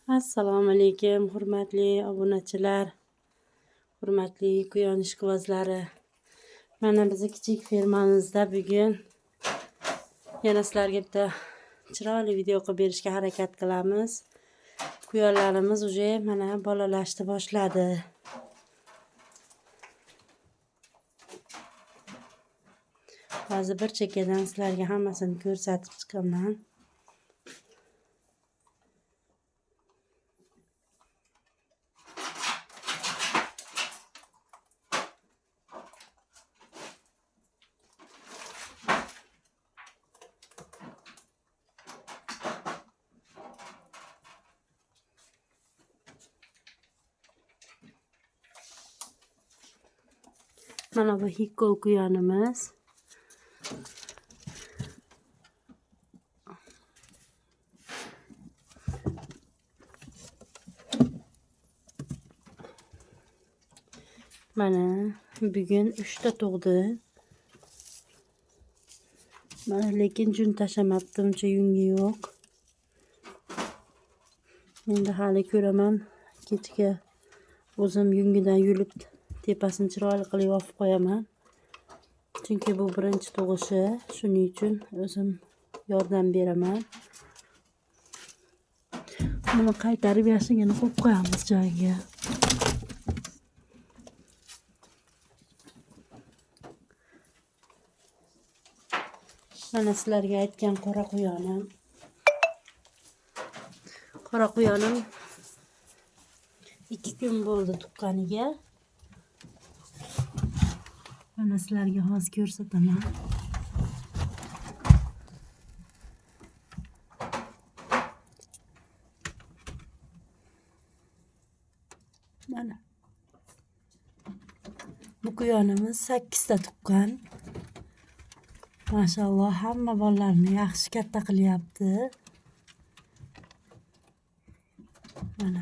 Assalomu alaykum, hurmatli obunachilar, hurmatli quyon ishqibozlari. Mana bizni kichik fermamizda bugun yana sizlarga bitta chiroyli video qilib berishga harakat qilamiz. Quyonlarimiz uje mana bolalashni boshladi. Hozir bir chekkadan sizlarga hammasini ko'rsatib chiqaman. Mana bu hikkol quyonimiz. Mana bugun 3 ta tug'di. Mana lekin jun tashamabdim, uncha yungi yo'q. Endi hali ko'raman, kechga o'zim yungidan yulib tepasini chiroyli qilib yopib qo'yaman. Chunki bu birinchi tug'ishi, shuning uchun o'zim yordam beraman. Buni qaytarib yashigini qo'yib qo'yamiz joyiga. Mana sizlarga aytgan qora quyonim. Qora quyonim 2 kun bo'ldi tuqqaniga. Mana sizlarga hozir ko'rsataman. Mana bu quyonimiz 8 ta tuqqan. Maşalloh, hamma bolalarni yaxshi katta qilyapti. Mana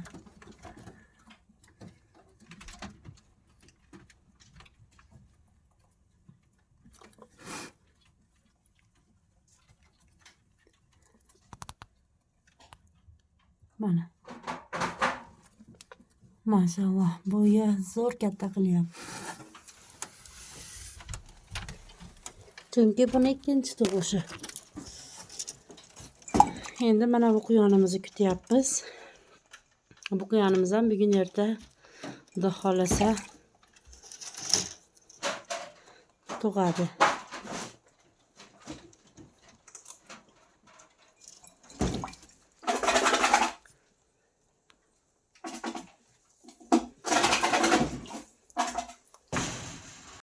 mana maşalloh, bo'yi zo'r katta qilyapti. Chunki buni ikkinchi tug'ishi. Endi mana bu quyonimizni kutyapmiz. Bu quyonimiz ham bugun erta Xudo xolasa tug'adi.